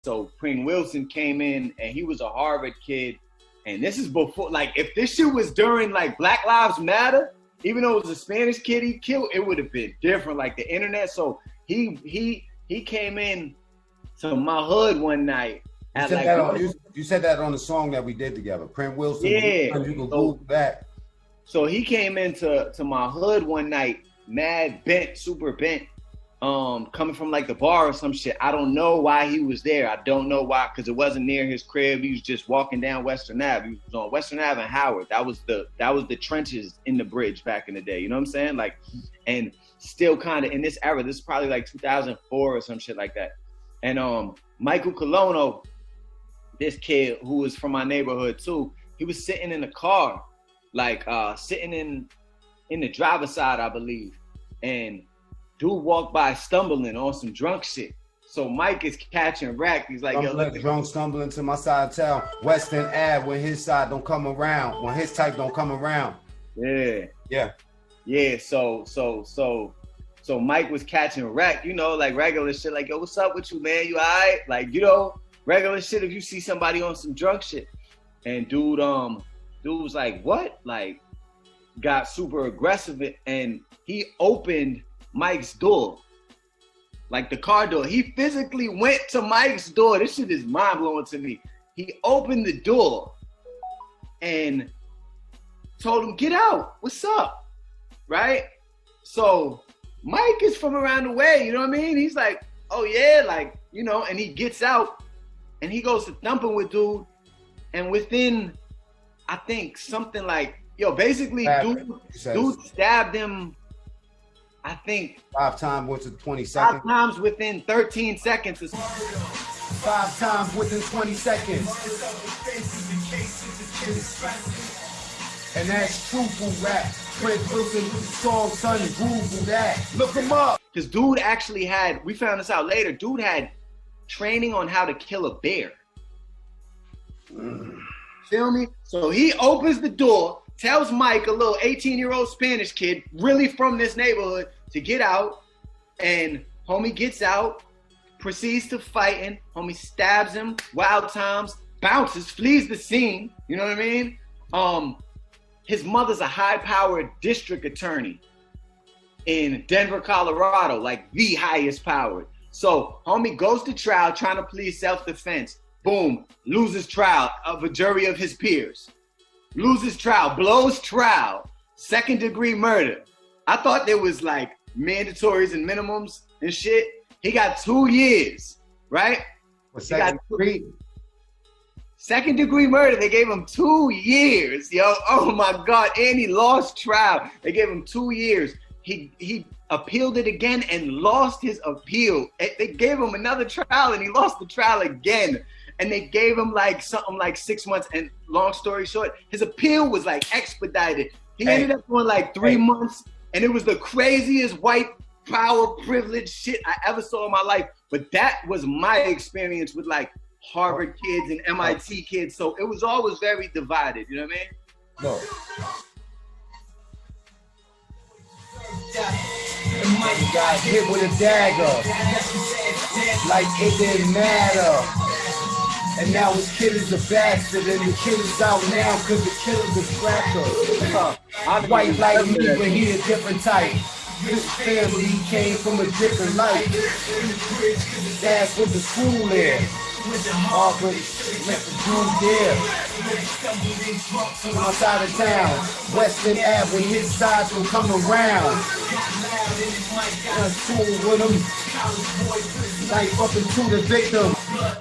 So Pring Wilson came in, and he was a Harvard kid. And this is before, like, if this shit was during like Black Lives Matter, even though it was a Spanish kid he killed, it would have been different, like the internet. So he came in to my hood one night. You said that on the song that we did together, Pring Wilson. Yeah. You can Google that. So he came into my hood one night, mad bent, super bent, coming from like the bar or some shit. I don't know why he was there. I don't know why, because it wasn't near his crib. He was just walking down Western Ave. He was on Western Ave and Howard. That was the trenches in the bridge back in the day. You know what I'm saying? Like, and still kind of in this era. This is probably like 2004 or some shit like that. And Michael Colono, this kid who was from my neighborhood too, he was sitting in the car, like sitting in the driver's side, I believe, and dude walked by stumbling on some drunk shit. So Mike is catching wreck. He's like, yo, look, drunk stumbling to my side of town, Western Ave, when his side don't come around, when his type don't come around. Yeah. So Mike was catching wreck, you know, like regular shit, like, yo, what's up with you, man? You all right? Like, you know, regular shit if you see somebody on some drunk shit. And dude was like, what? Like, got super aggressive, and he opened Mike's door, like the car door. He physically went to Mike's door. This shit is mind blowing to me. He opened the door and told him, get out. What's up? Right? So Mike is from around the way, you know what I mean? He's like, oh yeah, like, you know, and he gets out and he goes to thumping with dude. And within, I think something like, yo, basically dude stabbed him, I think 5 times within 20 seconds. 5 times within 13 seconds. 5 times within 20 seconds. And that's truthful rap. Pring Wilson song, son, Google that. Look him up. Because dude actually had, we found this out later, dude had training on how to kill a bear. Feel me? So he opens the door, tells Mike, a little 18-year-old Spanish kid, really from this neighborhood, to get out. And homie gets out, proceeds to fighting. Homie stabs him, wild times, bounces, flees the scene. You know what I mean? His mother's a high-powered district attorney in Denver, Colorado, like the highest powered. So homie goes to trial trying to plead self-defense. Boom, loses trial of a jury of his peers. Loses trial, blows trial, 2nd-degree murder. I thought there was like mandatories and minimums and shit. He got 2 years, right? What, 2nd degree? 2nd-degree murder, they gave him 2 years, yo. Oh my God, and he lost trial. They gave him 2 years. He appealed it again and lost his appeal. They gave him another trial and he lost the trial again. And they gave him like something like 6 months. And long story short, his appeal was like expedited. He ended up doing like 3 months. And it was the craziest white power privilege shit I ever saw in my life. But that was my experience with like Harvard kids and MIT kids. So it was always very divided. You know what I mean? No. He got hit with a dagger, like it didn't matter. And now his kid is a bastard, and the kid is out now because the killer's a cracker. White like me, but he a different type. His family came from a different life. That's what the school is. But let the dude there. Outside of town, Western Ave, when his sides will come around. With him, knife up into the victim.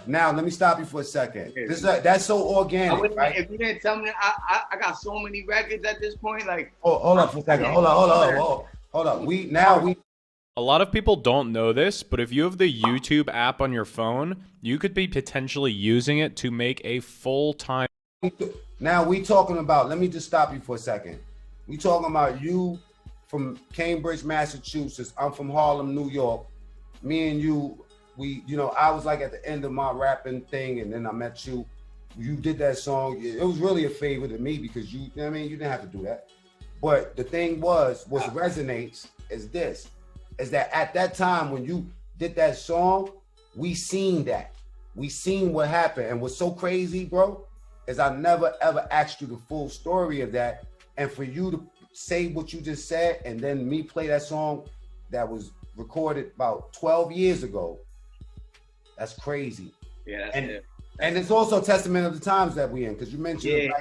Now let me stop you for a second. That's so organic, right? If you didn't tell me, I got so many records at this point. Like, hold up for a second. Hold up. A lot of people don't know this, but if you have the YouTube app on your phone, you could be potentially using it to make a full-time. Now we talking about, let me just stop you for a second. We talking about you from Cambridge, Massachusetts. I'm from Harlem, New York. Me and you, I was like at the end of my rapping thing, and then I met you. You did that song. It was really a favor to me because you know what I mean? You didn't have to do that. But the thing was, what resonates is this. Is that at that time when you did that song, we seen that. we seen what happened. And what's so crazy, bro, is I never ever asked you the full story of that. And for you to say what you just said, and then me play that song that was recorded about 12 years ago, that's crazy. Yeah, that's and it. And it's also a testament of the times that we in, because you mentioned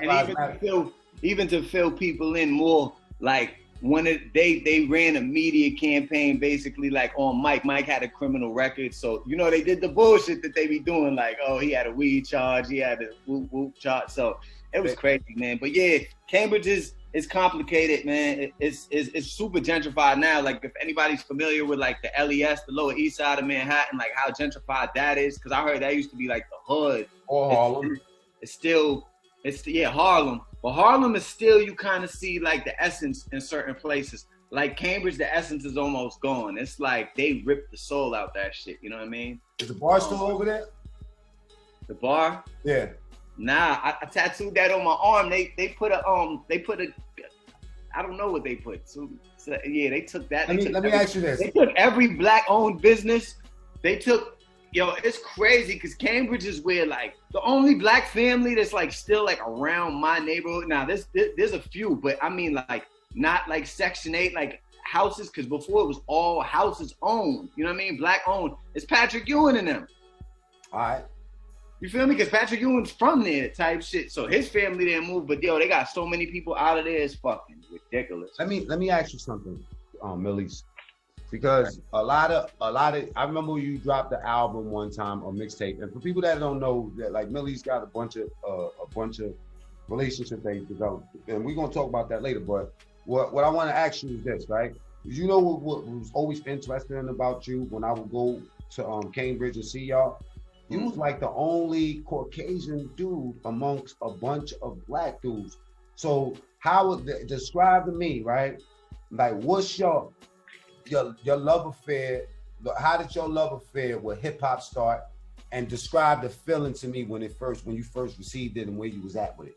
even to fill people in more, like when they ran a media campaign basically like on Mike. Mike had a criminal record, so you know they did the bullshit that they be doing, like, oh, he had a weed charge, he had a whoop whoop charge, so it was crazy, man. But yeah, Cambridge is complicated, man. It's super gentrified now. Like if anybody's familiar with like the LES, the Lower East Side of Manhattan, like how gentrified that is, because I heard that used to be like the hood. Or Harlem. It's Harlem. But Harlem is still, you kind of see like the essence in certain places. Like Cambridge, the essence is almost gone. It's like they ripped the soul out that shit. You know what I mean? Is the bar still over there? The bar? Yeah. Nah, I tattooed that on my arm. They put a I don't know what they put. So yeah, they took that. Let me ask you this. They took every black-owned business. They took, it's crazy because Cambridge is where like the only black family that's like still like around my neighborhood. Now there's a few, but I mean like not like Section 8 like houses, because before it was all houses owned. You know what I mean? Black owned. It's Patrick Ewing and them. All right. You feel me? Because Patrick Ewing's from there type shit. So his family didn't move, but they got so many people out of there, it's fucking ridiculous. Let me ask you something, Millyz. Because a lot of I remember you dropped the album one time or mixtape, and for people that don't know, that like Millyz got a bunch of relationships they developed, and we're gonna talk about that later. But what I want to ask you is this, right? You know what was always interesting about you when I would go to Cambridge and see y'all? You was like the only Caucasian dude amongst a bunch of black dudes. So how would describe to me, right? Like, what's your love affair? How did your love affair with hip hop start? And describe the feeling to me when you first received it and where you was at with it.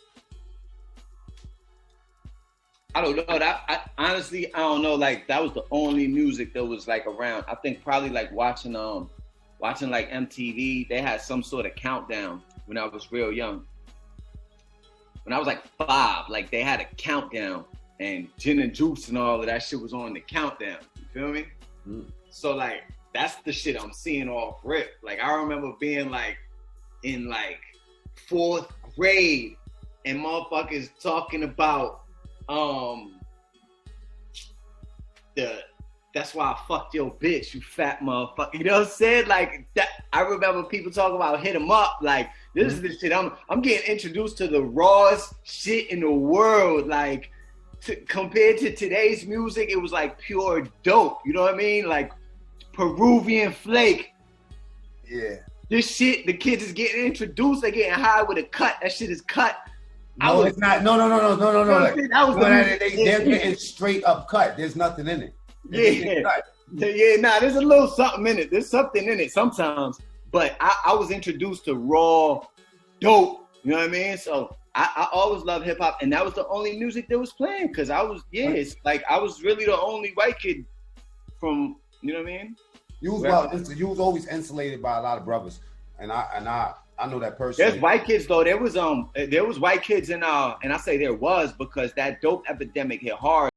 I don't know. Honestly, I don't know. Like that was the only music that was like around. I think probably like watching like MTV, they had some sort of countdown when I was real young. When I was like 5, like they had a countdown and Gin and Juice and all of that shit was on the countdown. You feel me? Mm. So like, that's the shit I'm seeing off rip. Like I remember being like in like 4th grade and motherfuckers talking about that's why I fucked your bitch, you fat motherfucker. You know what I'm saying? Like that. I remember people talking about hit 'em up. Like this is the shit. I'm getting introduced to the rawest shit in the world. Like compared to today's music, it was like pure dope. You know what I mean? Like Peruvian flake. Yeah. This shit, the kids is getting introduced. They're getting high with a cut. That shit is cut. No, it's not. No. Like, they're getting straight up cut. There's nothing in it. There's a little something in it. There's something in it sometimes. But I was introduced to raw dope. You know what I mean? So I always loved hip hop, and that was the only music that was playing. Cause it's like I was really the only white kid from, you know what I mean? You was always insulated by a lot of brothers, and I know that person. There's white kids though. There was white kids and I say there was because that dope epidemic hit hard.